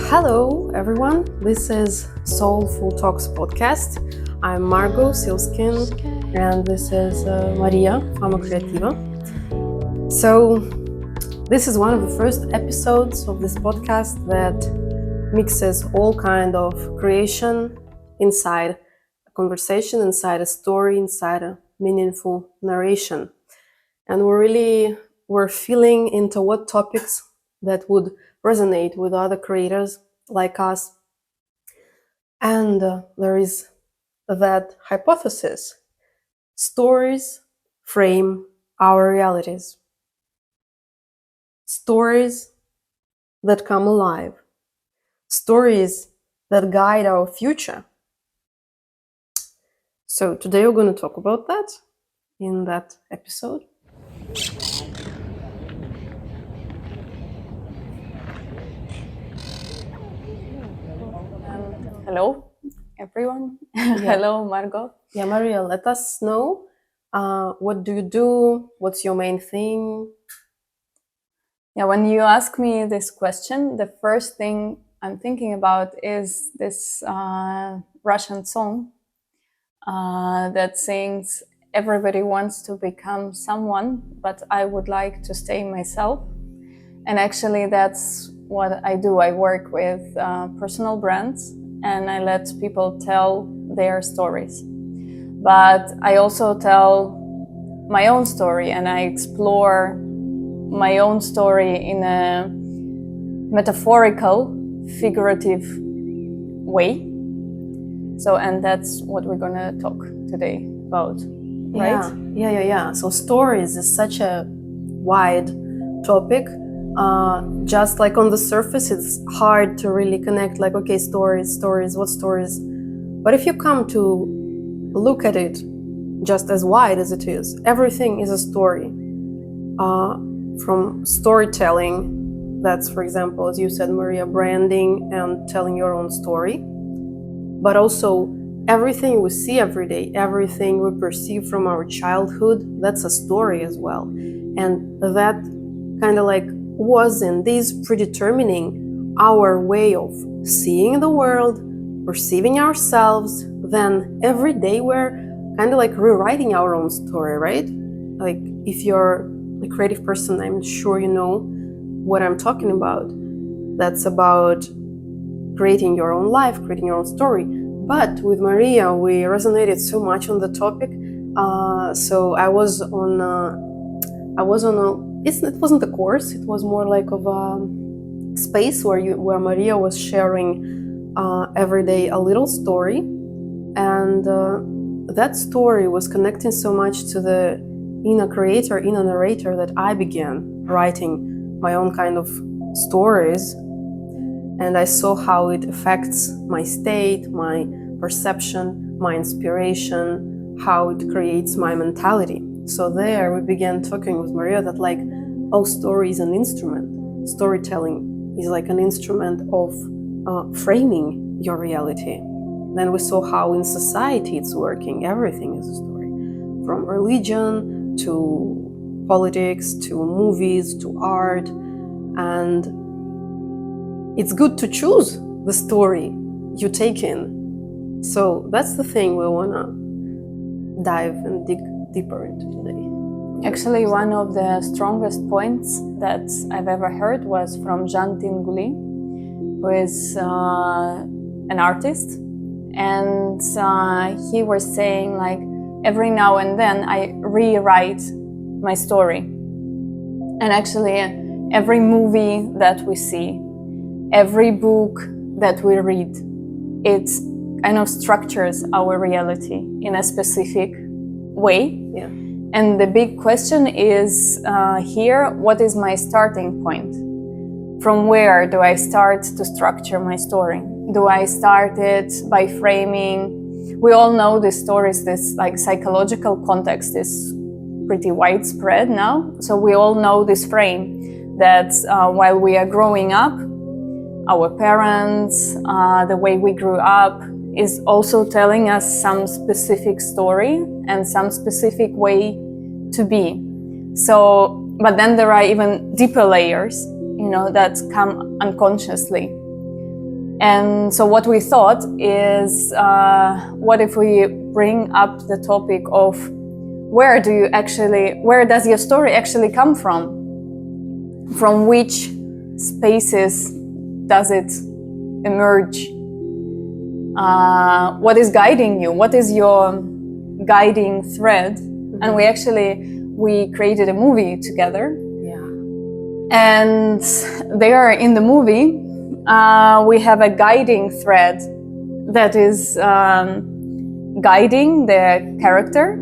Hello, everyone. This is Soulful Talks podcast. I'm Margo, Sealskin, and this is Mariya, Femma Creativa. So, this is one of the first episodes of this podcast that mixes all kind of creation inside a conversation, inside a story, inside a meaningful narration. And we're feeling into what topics that would resonate with other creators like us. And there is that hypothesis. Stories frame our realities. Stories that come alive. Stories that guide our future. So today we're going to talk about that in that episode. Hello, everyone. Hello, Margo. Yeah, Mariya, let us know what do you do? What's your main thing? Yeah, when you ask me this question, the first thing I'm thinking about is this Russian song that sings, "Everybody wants to become someone, but I would like to stay myself." And actually, that's what I do. I work with personal brands and I let people tell their stories. But I also tell my own story and I explore my own story in a metaphorical, figurative way. So, and that's what we're gonna talk today about, right? Yeah. So stories is such a wide topic. Just like on the surface, it's hard to really connect, like, okay, stories, what stories? But if you come to look at it just as wide as it is, everything is a story. From storytelling, that's, for example, as you said, Mariya, branding and telling your own story, but also everything we see every day, everything we perceive from our childhood, that's a story as well. And that kind of like was in this predetermining our way of seeing the world, perceiving ourselves. Then every day we're kind of like rewriting our own story, right? Like if you're a creative person, I'm sure you know what I'm talking about. That's about creating your own life, creating your own story. But with Mariya, we resonated so much on the topic. So I was on a. It wasn't a course. It was more like of a space where Mariya was sharing every day a little story, and that story was connecting so much to the inner creator, inner narrator, that I began writing my own kind of stories, and I saw how it affects my state, my perception, my inspiration, how it creates my mentality. So there we began talking with Mariya that like, oh, story is an instrument. Storytelling is like an instrument of framing your reality. Then we saw how in society it's working. Everything is a story. From religion to politics, to movies, to art. And it's good to choose the story you take in. So that's the thing we want to dive and dig deeper into today. Actually, one of the strongest points that I've ever heard was from Jean Tinguely, who is an artist, and he was saying like, every now and then I rewrite my story. And actually, every movie that we see, every book that we read, it kind of structures our reality in a specific way. Yeah. And the big question is here, what is my starting point? From where do I start to structure my story? Do I start it by framing? We all know this stories, this like psychological context is pretty widespread now. So we all know this frame that while we are growing up, our parents, the way we grew up, is also telling us some specific story and some specific way to be. So, but then there are even deeper layers, that come unconsciously. And so what we thought is, what if we bring up the topic of where does your story actually come from? From which spaces does it emerge? What is guiding you? What is your guiding thread? Mm-hmm. And we created a movie together. Yeah. And there in the movie, we have a guiding thread that is guiding the character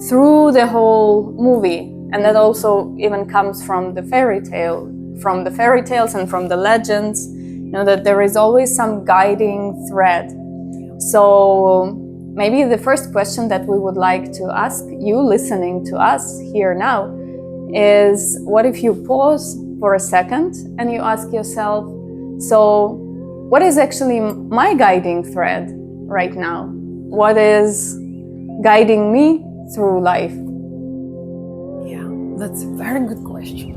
through the whole movie. And that also even comes from the fairy tales and from the legends, that there is always some guiding thread. So maybe the first question that we would like to ask you listening to us here now is, what if you pause for a second and you ask yourself, so what is actually my guiding thread right now? What is guiding me through life? Yeah, that's a very good question.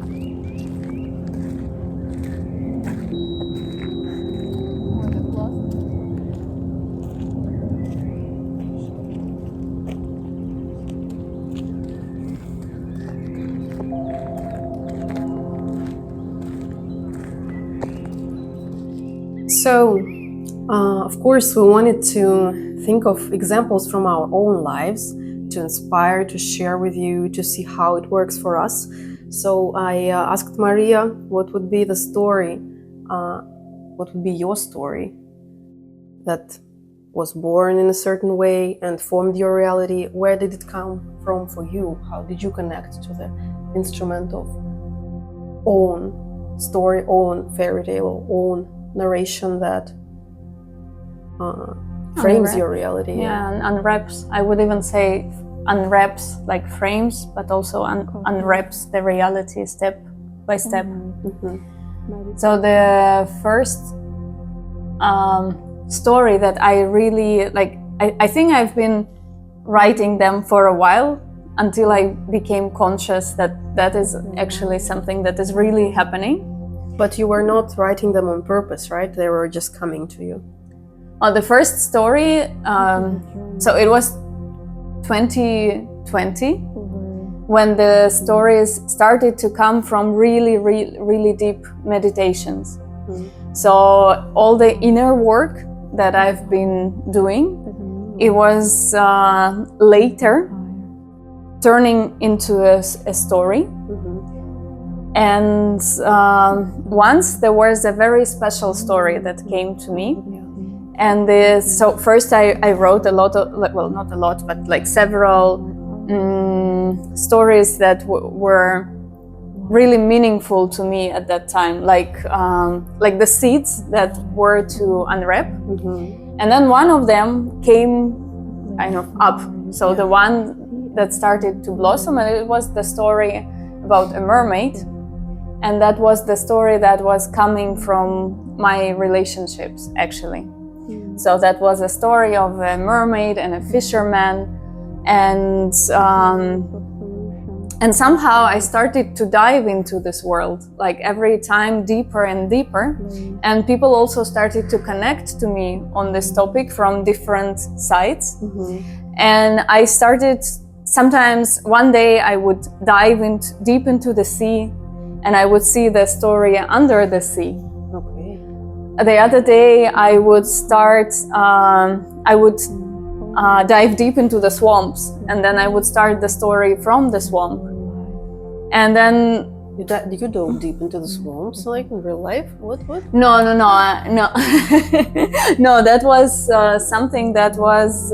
So, of course, we wanted to think of examples from our own lives to inspire, to share with you, to see how it works for us. So I asked Mariya, what would be the story, what would be your story that was born in a certain way and formed your reality? Where did it come from for you? How did you connect to the instrument of own story, own fairy tale, own narration that frames your reality? Yeah, and unwraps. I would even say unwraps like frames, but also unwraps the reality step by step. Mm-hmm. So the first story that I really like, I think I've been writing them for a while until I became conscious that that is actually something that is really happening. But you were not writing them on purpose, right? They were just coming to you. The first story, so it was 2020 when the stories started to come from really deep meditations. Mm-hmm. So all the inner work that I've been doing, it was later turning into a story. And once there was a very special story that came to me. And so first I wrote a lot of, well, not a lot, but like several stories that were really meaningful to me at that time, like the seeds that were to unwrap. Mm-hmm. And then one of them came kind of up. So the one that started to blossom, and it was the story about a mermaid. And that was the story that was coming from my relationships, actually. Mm. So that was a story of a mermaid and a fisherman, and somehow I started to dive into this world, like every time deeper and deeper. Mm. And people also started to connect to me on this topic from different sides. Mm-hmm. And I started, sometimes one day I would dive deep into the sea, and I would see the story under the sea. Okay. The other day I would start, dive deep into the swamps, and then I would start the story from the swamp. And then... Did you dove deep into the swamps, like in real life? What? No. No, that was something that was...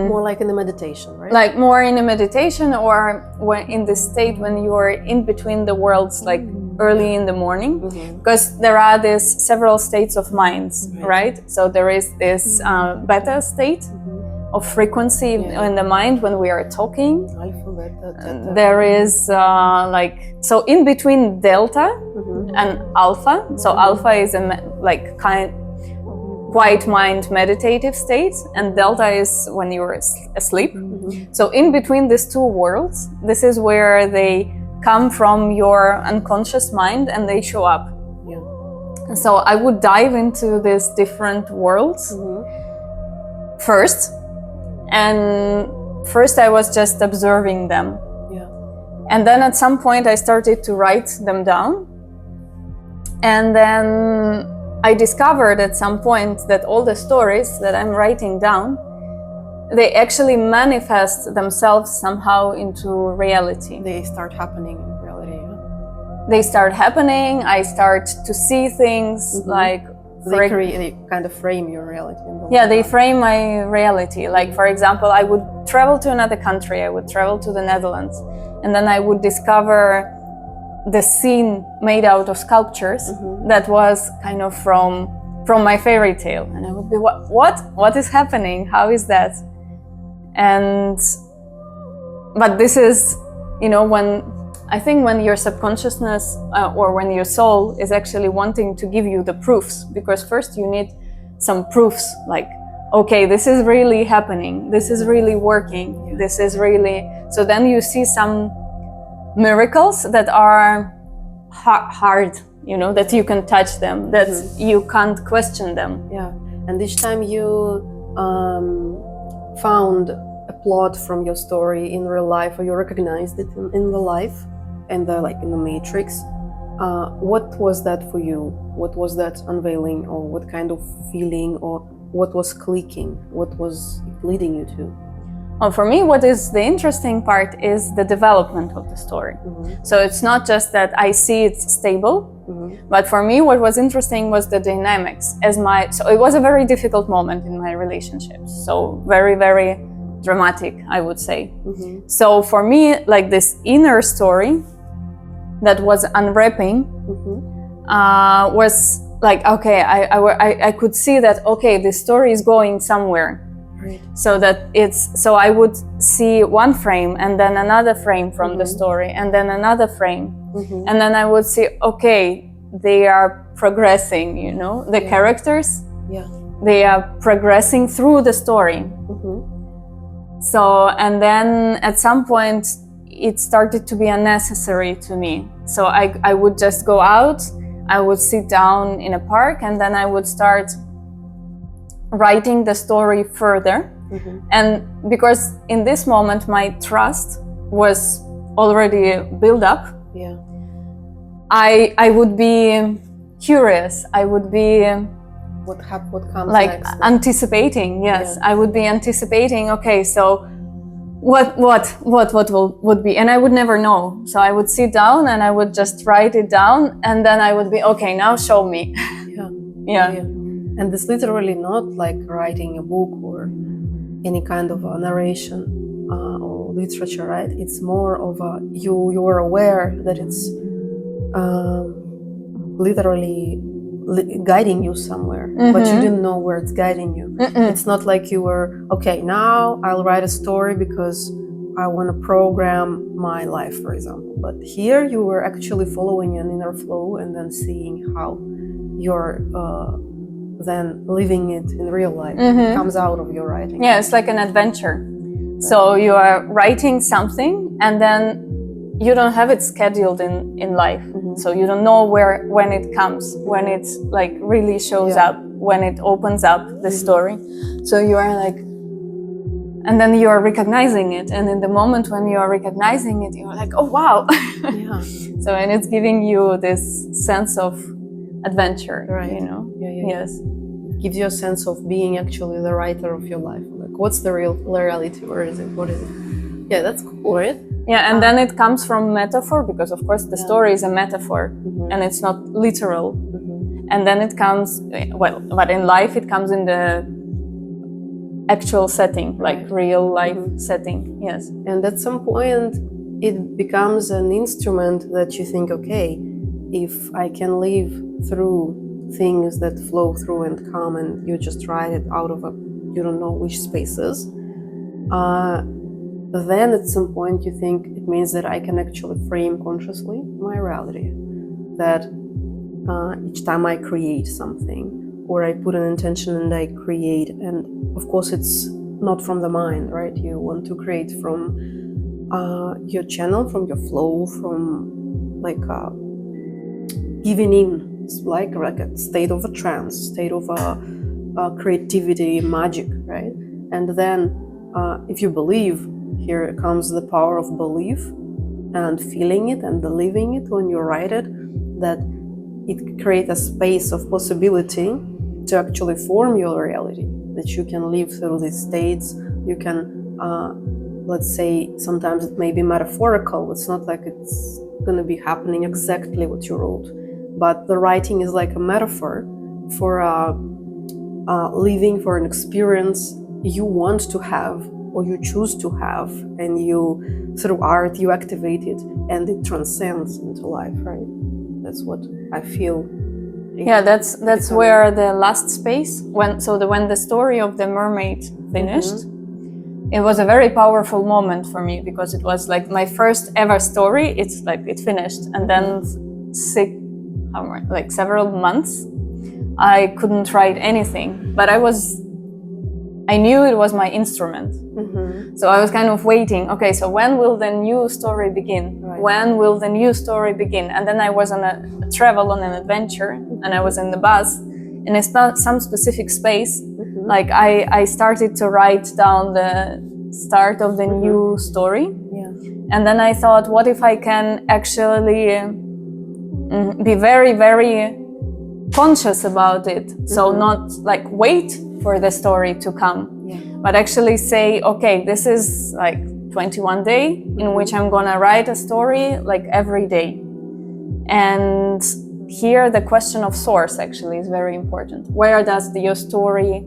more like in the meditation, right? Like more in a meditation, or when in the state when you are in between the worlds, like early in the morning. Mm-hmm. Because there are these several states of minds, right? So there is this beta state of frequency in the mind when we are talking. Alpha, beta, theta. There is so in between delta and alpha. So alpha is quiet mind meditative state, and delta is when you're asleep. Mm-hmm. So in between these two worlds, this is where they come from your unconscious mind and they show up. Yeah. So I would dive into these different worlds first, and first I was just observing them. Yeah. And then at some point I started to write them down. And then I discovered at some point that all the stories that I'm writing down, they actually manifest themselves somehow into reality. They start happening in reality. Yeah. They start happening, I start to see things like... They kind of frame your reality. Yeah, they frame my reality. Like, for example, I would travel to another country, I would travel to the Netherlands, and then I would discover the scene made out of sculptures that was kind of from my fairy tale. And I would be, what is happening? How is that? But this is, you know, when your subconsciousness or when your soul is actually wanting to give you the proofs, because first you need some proofs, like, okay, this is really happening, this is really working, this is really... So then you see some miracles that are hard, you know, that you can touch them, that you can't question them. Yeah, and each time you found a plot from your story in real life, or you recognized it in the life, and like in the matrix, what was that for you? What was that unveiling, or what kind of feeling, or what was clicking? What was it leading you to? Well, for me, what is the interesting part is the development of the story. So it's not just that I see it stable, but for me, what was interesting was the dynamics. So it was a very difficult moment in my relationships. So very, very dramatic, I would say. So for me, like this inner story that was unwrapping was like, okay, I could see that, okay, this story is going somewhere. Right. So I would see one frame and then another frame from the story and then another frame. And then I would see, okay, they are progressing, you know, the characters, they are progressing through the story. So, and then at some point it started to be unnecessary to me. So I would just go out, I would sit down in a park, and then I would start writing the story further. And because in this moment my trust was already built up, I would be curious, I would be what comes like next? Anticipating, yes. I would be anticipating, okay, so what would be, and I would never know. So I would sit down and I would just write it down, and then I would be, okay, now show me. And it's literally not like writing a book or any kind of a narration or literature, right? It's more of a, you are aware that it's literally guiding you somewhere, but you didn't know where it's guiding you. It's not like you were, okay, now I'll write a story because I want to program my life, for example. But here you were actually following an inner flow and then seeing how you're then living it in real life. It comes out of your writing. Yeah, it's like an adventure. Right. So you are writing something and then you don't have it scheduled in life. So you don't know when it comes, when it like really shows up, when it opens up the story. So you are like, and then you are recognizing it, and in the moment when you are recognizing it, you're like, oh wow. So, and it's giving you this sense of adventure, right? You know? Yes. It gives you a sense of being actually the writer of your life. Like, what's the real reality? Where is it? What is it? Yeah, that's cool, right? Yeah, and then it comes from metaphor, because of course the story is a metaphor and it's not literal. And then it comes, well, but in life it comes in the actual setting, like real life setting, yes. And at some point it becomes an instrument that you think, okay, if I can live through things that flow through and come, and you just write it out of you don't know which spaces, then at some point you think it means that I can actually frame consciously my reality. That each time I create something, or I put an intention and I create, and of course it's not from the mind, right? You want to create from your channel, from your flow, from like giving in It's like a state of a trance, state of creativity, magic, right? And then if you believe, here comes the power of belief and feeling it and believing it when you write it, that it creates a space of possibility to actually form your reality, that you can live through these states. You can, let's say, sometimes it may be metaphorical. It's not like it's going to be happening exactly what you wrote, but the writing is like a metaphor for living, for an experience you want to have or you choose to have, and you, through art, you activate it and it transcends into life, right? That's what I feel. Yeah, that's where the last space, when the story of the mermaid finished, it was a very powerful moment for me, because it was like my first ever story. It's like it finished, and then several months I couldn't write anything, but I knew it was my instrument. So I was kind of waiting, okay, so when will the new story begin? Right. When will the new story begin? And then I was on a travel, on an adventure, and I was in the bus, and it's not some specific space. Like I started to write down the start of the new story. Yeah. And then I thought, what if I can actually be very, very conscious about it? So not like wait for the story to come, but actually say, okay, this is like 21 day in which I'm gonna write a story like every day. And here the question of source actually is very important. Where does your story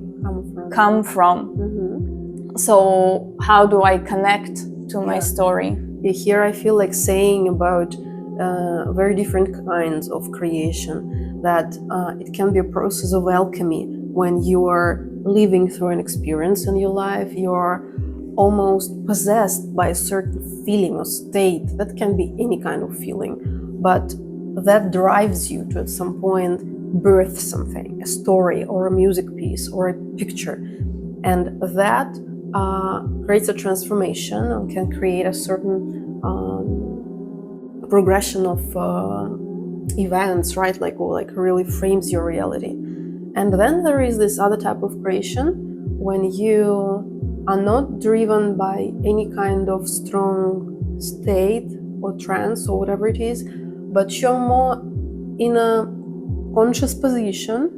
come from? So how do I connect to my story? Here I feel like saying about very different kinds of creation, that it can be a process of alchemy. When you are living through an experience in your life, you are almost possessed by a certain feeling or state. That can be any kind of feeling, but that drives you to at some point birth something, a story or a music piece or a picture. And that creates a transformation and can create a certain progression of events, right? Like really frames your reality. And then there is this other type of creation when you are not driven by any kind of strong state or trance or whatever it is, but you're more in a conscious position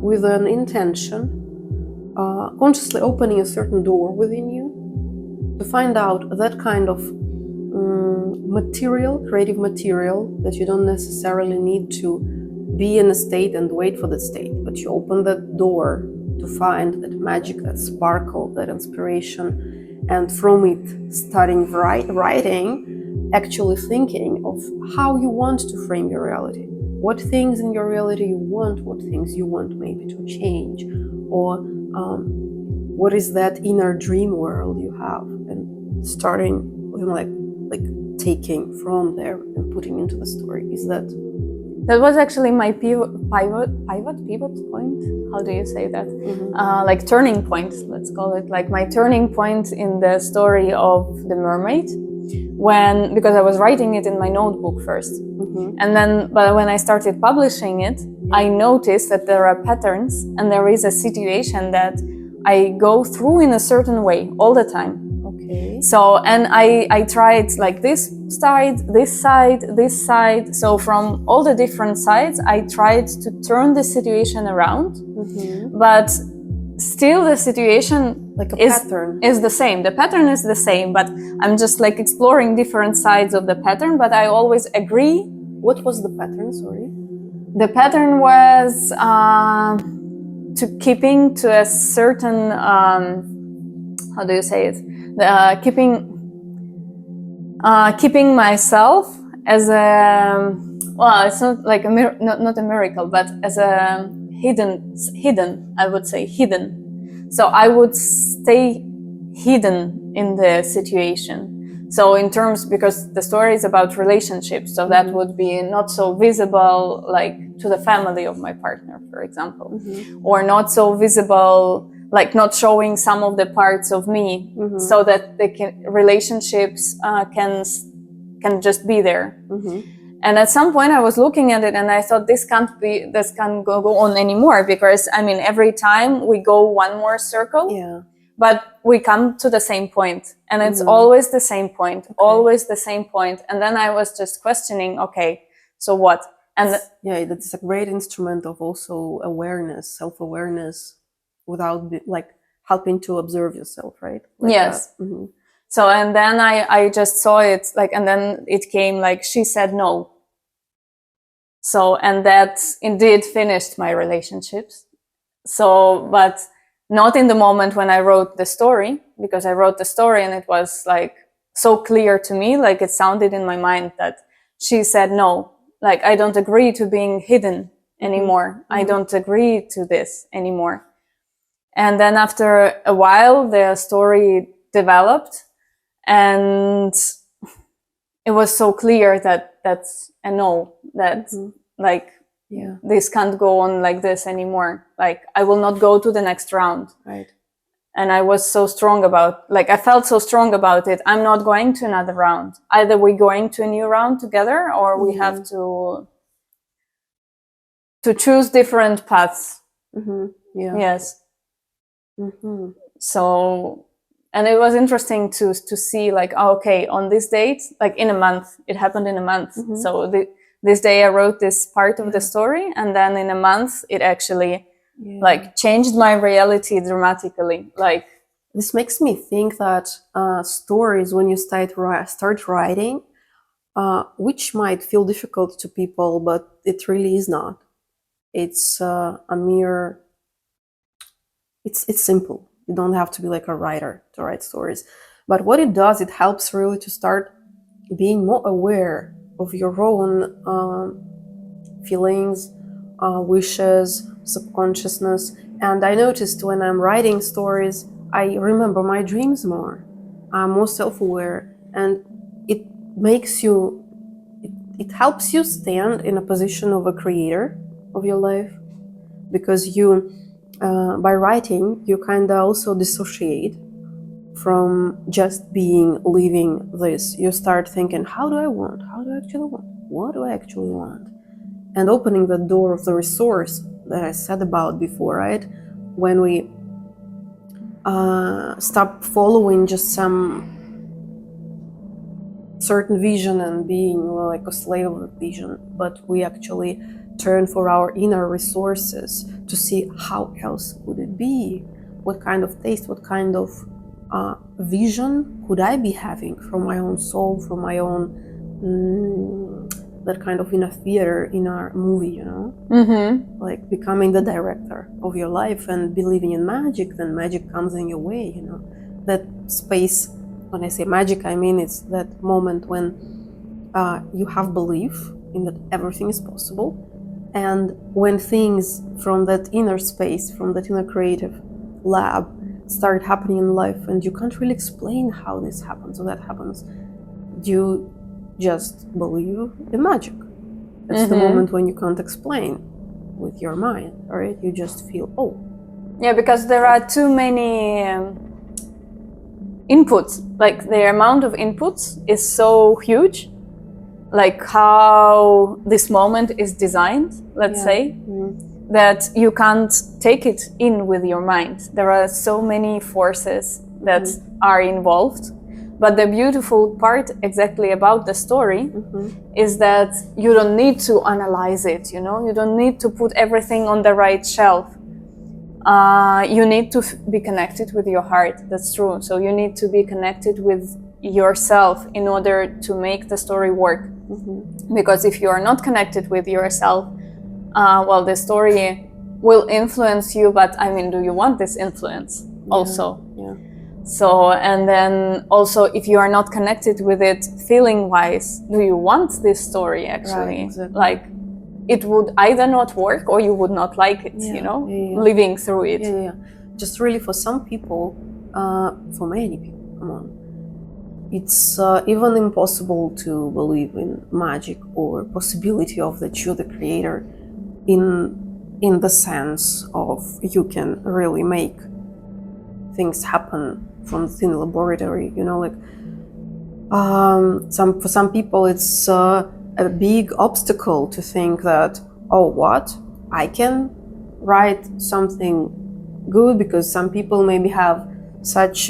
with an intention, consciously opening a certain door within you to find out that kind of material, creative material, that you don't necessarily need to be in a state and wait for that state, but you open that door to find that magic, that sparkle, that inspiration, and from it starting writing, actually thinking of how you want to frame your reality, what things in your reality you want, what things you want maybe to change, or what is that inner dream world you have, and starting with like taking from there and putting into the story. Is that was actually my pivot point. How do you say that? Like turning point, let's call it, like my turning point in the story of the mermaid, because I was writing it in my notebook first, and then but when I started publishing it, I noticed that there are patterns and there is a situation that I go through in a certain way all the time. So, and I tried like this side, this side, this side. So from all the different sides, I tried to turn the situation around, but still the situation is the same. The pattern is the same, but I'm just like exploring different sides of the pattern, but I always agree. What was the pattern, sorry? The pattern was to keeping to a certain, how do you say it? Keeping myself as a, well, it's not like not a miracle, but as a hidden, I would say hidden. So I would stay hidden in the situation. So in terms, because the story is about relationships, so that would be not so visible, like to the family of my partner, for example, or not so visible, like not showing some of the parts of me, so that relationships can just be there. And at some point I was looking at it and I thought this can't go on anymore, because I mean, every time we go one more circle, but we come to the same point, and it's always the same point, always the same point. And then I was just questioning, okay, so what? And that's a great instrument of also awareness, self-awareness, without like helping to observe yourself, right? Like yes. So, and then I just saw it, like, and then it came like, she said no. So, and that indeed finished my relationships. So, but not in the moment when I wrote the story, because I wrote the story and it was like so clear to me, like it sounded in my mind that she said no, like I don't agree to being hidden anymore. I don't agree to this anymore. And then after a while, the story developed, and it was so clear that that's a no, that like, this can't go on like this anymore. Like, I will not go to the next round. Right. And I was so strong about, like, I felt so strong about it. I'm not going to another round. Either we're going to a new round together, or we have to choose different paths. Yes. So, and it was interesting to see, like, okay, on this date, like in a month, it happened in a month. So this day I wrote this part of the story, and then in a month it actually like changed my reality dramatically. Like, this makes me think that stories, when you start writing, which might feel difficult to people, but it really is not. It's a mere. It's simple. You don't have to be like a writer to write stories. But what it does, it helps really to start being more aware of your own feelings, wishes, subconsciousness. And I noticed when I'm writing stories, I remember my dreams more. I'm more self-aware, and it makes you, it helps you stand in a position of a creator of your life, because you, by writing, you kind of also dissociate from just living this. You start thinking, how do I actually want? What do I actually want? And opening the door of the resource that I said about before, right? When we stop following just some certain vision and being like a slave of the vision, but we actually turn for our inner resources to see how else could it be, what kind of taste, what kind of vision could I be having from my own soul, from my own that kind of inner theater, inner movie, you know, like becoming the director of your life and believing in magic. Then magic comes in your way, you know, that space. When I say magic, I mean it's that moment when you have belief in that everything is possible, and when things from that inner space, from that inner creative lab, start happening in life, and you can't really explain how this happens or that happens, you just believe in magic. It's the moment when you can't explain with your mind, right? You just feel, oh. Yeah, because there are too many inputs. Like, the amount of inputs is so huge. Like how this moment is designed, let's say, that you can't take it in with your mind. There are so many forces that are involved. But the beautiful part exactly about the story is that you don't need to analyze it, you know? You don't need to put everything on the right shelf. You need to be connected with your heart, that's true. So you need to be connected with yourself in order to make the story work. Because if you are not connected with yourself, well, the story will influence you, but I mean, do you want this influence also? So, and then also, if you are not connected with it feeling-wise, do you want this story actually? Right, exactly. Like, it would either not work or you would not like it, you know, living through it. Just really for some people, for many people, come on, it's even impossible to believe in magic or possibility of that you're the creator in the sense of you can really make things happen from within the laboratory, you know, like for some people it's a a big obstacle to think that, oh, what? I can write something good, because some people maybe have such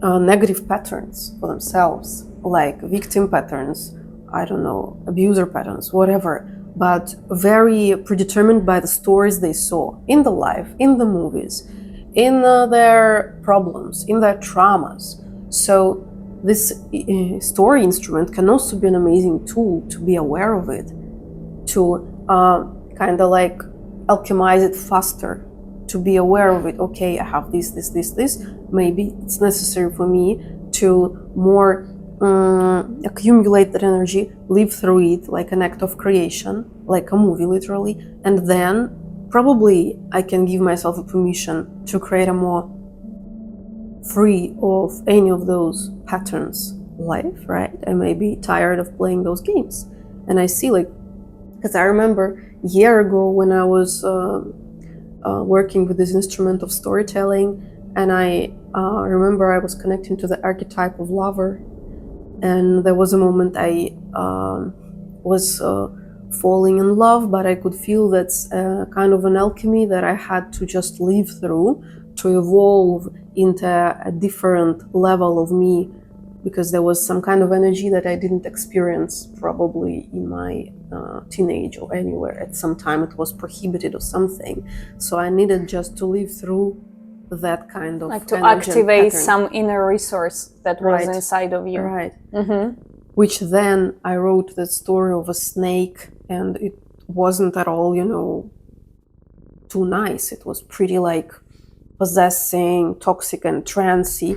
negative patterns for themselves, like victim patterns, I don't know, abuser patterns, whatever, but very predetermined by the stories they saw in the life, in the movies, in their problems, in their traumas. So this story instrument can also be an amazing tool to be aware of it, to kind of like alchemize it faster, to be aware of it. Okay, I have this. Maybe it's necessary for me to more accumulate that energy, live through it like an act of creation, like a movie literally, and then probably I can give myself a permission to create a more free of any of those patterns life, right? I may be tired of playing those games. And I see, like, because I remember a year ago when I was working with this instrument of storytelling, and I remember I was connecting to the archetype of lover, and there was a moment I was falling in love, but I could feel that's kind of an alchemy that I had to just live through to evolve into a different level of me, because there was some kind of energy that I didn't experience probably in my teenage or anywhere. At some time it was prohibited or something, so I needed just to live through that kind of, like, to activate some inner resource that was inside of you, right? Which then I wrote the story of a snake, and it wasn't at all, you know, too nice. It was pretty like possessing, toxic and trancy,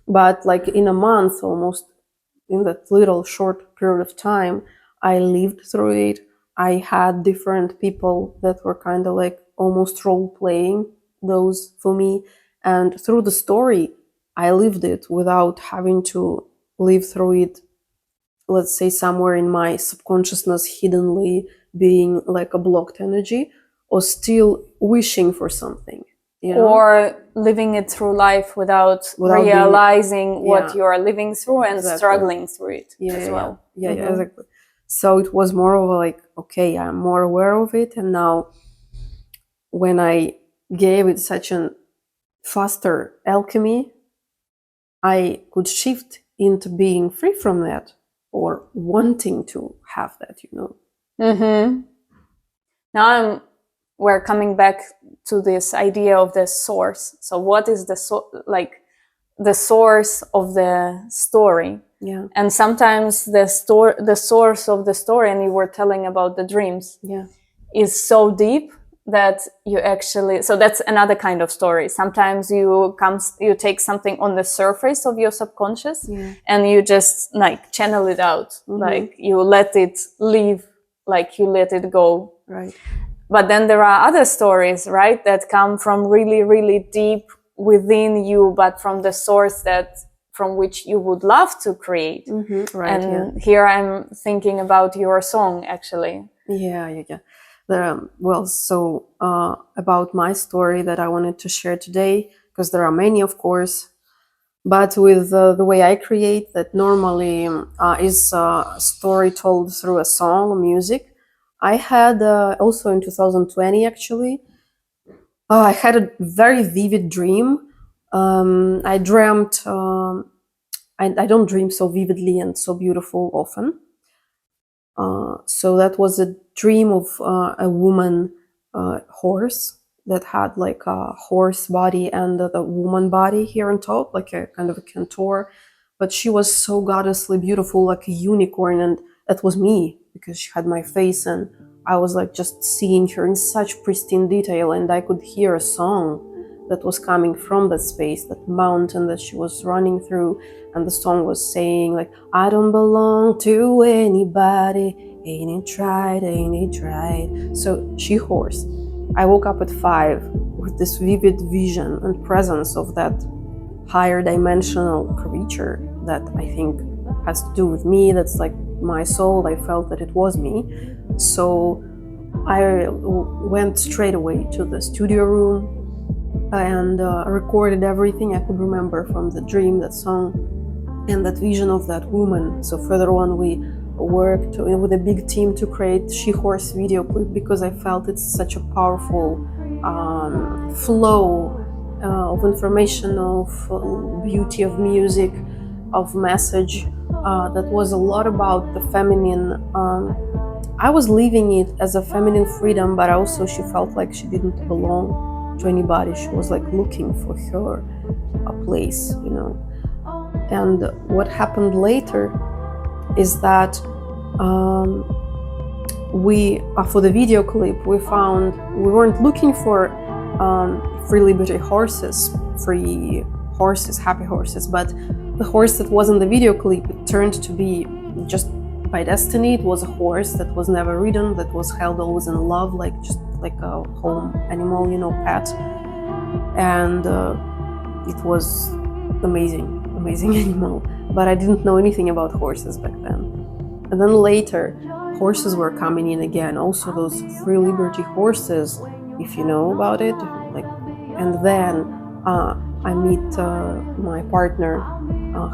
but like in a month, almost in that little short period of time, I lived through it. I had different people that were kind of like almost role playing those for me, and through the story I lived it without having to live through it, let's say somewhere in my subconsciousness, hiddenly being like a blocked energy, or still wishing for something, you know? Or living it through life without realizing what you are living through and struggling through it as well. Yeah, exactly. So it was more of a like, okay, I'm more aware of it, and now when I gave it such a faster alchemy, I could shift into being free from that, or wanting to have that, you know. Now we're coming back to this idea of the source. So what is the the source of the story? Yeah. And sometimes the source of the story, and you were telling about the dreams, is so deep that you actually, so that's another kind of story. Sometimes you take something on the surface of your subconscious, and you just like channel it out, like you let it leave, like you let it go. Right. But then there are other stories, right, that come from really, really deep within you, but from the source from which you would love to create. Right. And here I'm thinking about your song, actually. Yeah. Well, so about my story that I wanted to share today, because there are many, of course, but with the way I create, that normally is a story told through a song, music. I had also in 2020, actually, I had a very vivid dream. I dreamt, I don't dream so vividly and so beautiful often. So that was a dream of a woman horse that had like a horse body and a woman body here on top, like a kind of a contour. But she was so goddessly beautiful, like a unicorn, and that was me, because she had my face, and I was like just seeing her in such pristine detail, and I could hear a song that was coming from that space, that mountain that she was running through, and the song was saying like, I don't belong to anybody, ain't it tried. So she horse. I woke up at 5 with this vivid vision and presence of that higher dimensional creature that I think has to do with me, that's like my soul. I felt that it was me. So I went straight away to the studio room and recorded everything I could remember from the dream, that song, and that vision of that woman. So further on, we worked with a big team to create She-Horse video clip because I felt it's such a powerful flow of information, of beauty, of music, of message that was a lot about the feminine. I was living it as a feminine freedom, but also she felt like she didn't belong to anybody. She was like looking for her a place, you know. And what happened later is that we, for the video clip, we weren't looking for free liberty horses, happy horses, but the horse that was in the video clip, it turned to be just by destiny. It was a horse that was never ridden, that was held always in love, like just like a home animal, you know, pet. And it was amazing animal. But I didn't know anything about horses back then. And then later, horses were coming in again. Also those free liberty horses, if you know about it, like. And then I meet my partner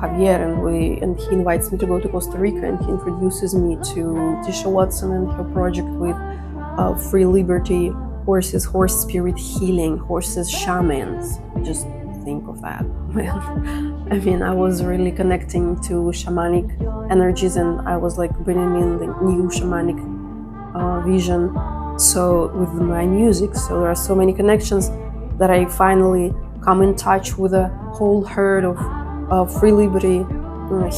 Javier, and he invites me to go to Costa Rica, and he introduces me to Tisha Watson and her project with free liberty horses, horse spirit healing, horses shamans. Just think of that, man. I mean, I was really connecting to shamanic energies, and I was like bringing in the new shamanic vision. So with my music, so there are so many connections that I finally come in touch with a whole herd of free liberty,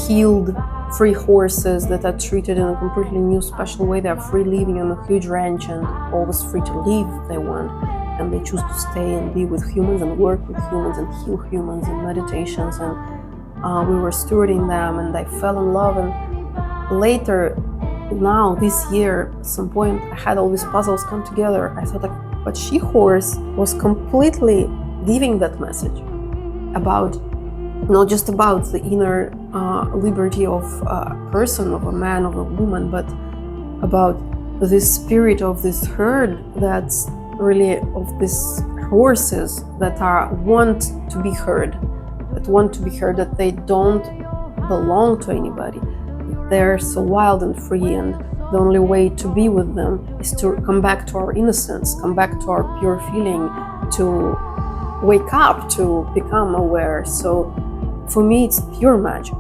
healed, free horses that are treated in a completely new, special way. They are free living on a huge ranch and always free to leave if they want. And they choose to stay and be with humans and work with humans and heal humans in meditations. And we were stewarding them, and I fell in love. And later, now this year, at some point, I had all these puzzles come together. I thought, like, but She-Horse was completely giving that message about, not just about the inner liberty of a person, of a man, of a woman, but about this spirit of this herd that's really of these horses that want to be heard, that they don't belong to anybody. They're so wild and free, and the only way to be with them is to come back to our innocence, come back to our pure feeling, to wake up, to become aware. So for me, it's pure magic.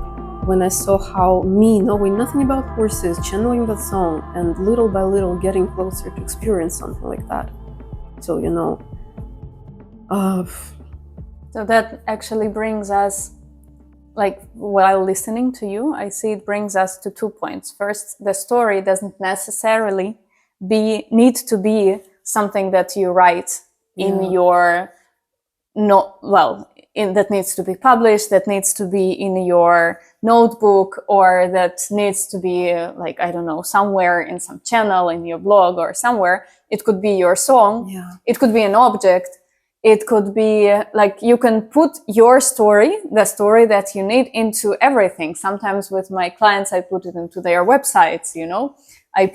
When I saw how me, knowing nothing about horses, channeling that song, and little by little getting closer to experience something like that. So, you know. So that actually brings us, like, while listening to you, I see it brings us to 2 points. First, the story doesn't necessarily need to be something that you write in your, that needs to be published, that needs to be in your notebook, or that needs to be like, I don't know, somewhere in some channel, in your blog or somewhere. It could be your song. Yeah. It could be an object. It could be like, you can put your story, the story that you need, into everything. Sometimes with my clients, I put it into their websites, you know. I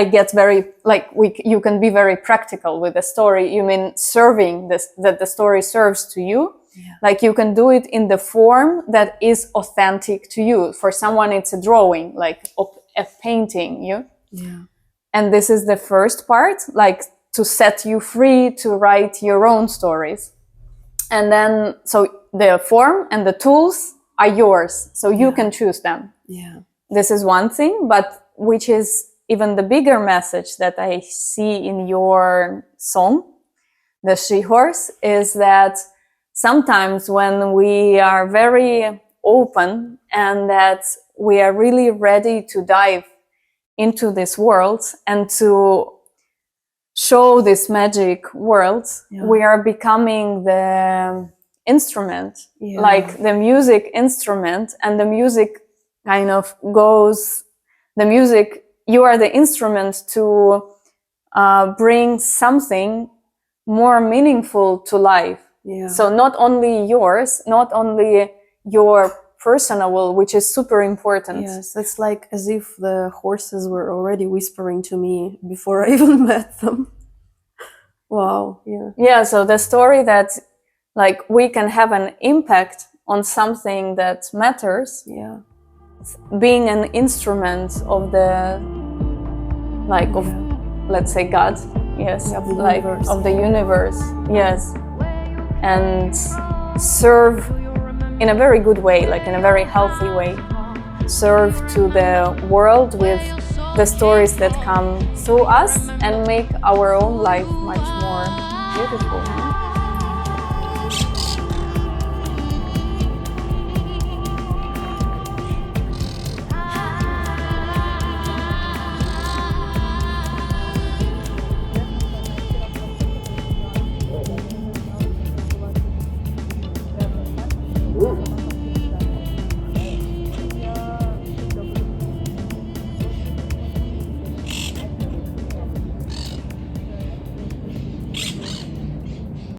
get very, like, you can be very practical with the story. You mean serving this, that the story serves to you. Yeah. Like, you can do it in the form that is authentic to you. For someone, it's a drawing, like a painting, Yeah. And this is the first part, like, to set you free to write your own stories. And then, so the form and the tools are yours, so you can choose them. Yeah. This is one thing, but which is even the bigger message that I see in your song, the She-Horse, is that sometimes when we are very open and that we are really ready to dive into this world and to show this magic world, we are becoming the instrument, like the music instrument, and the music kind of goes, you are the instrument to bring something more meaningful to life. Yeah. So not only yours, not only your personal will, which is super important. Yes, it's like as if the horses were already whispering to me before I even met them. Wow, yeah. Yeah, so the story that, like, we can have an impact on something that matters. Yeah. being an instrument of the, like, of, let's say, God, yes, Of the like universe. of the universe, yes, and serve in a very good way, like in a very healthy way, serve to the world with the stories that come through us and make our own life much more beautiful.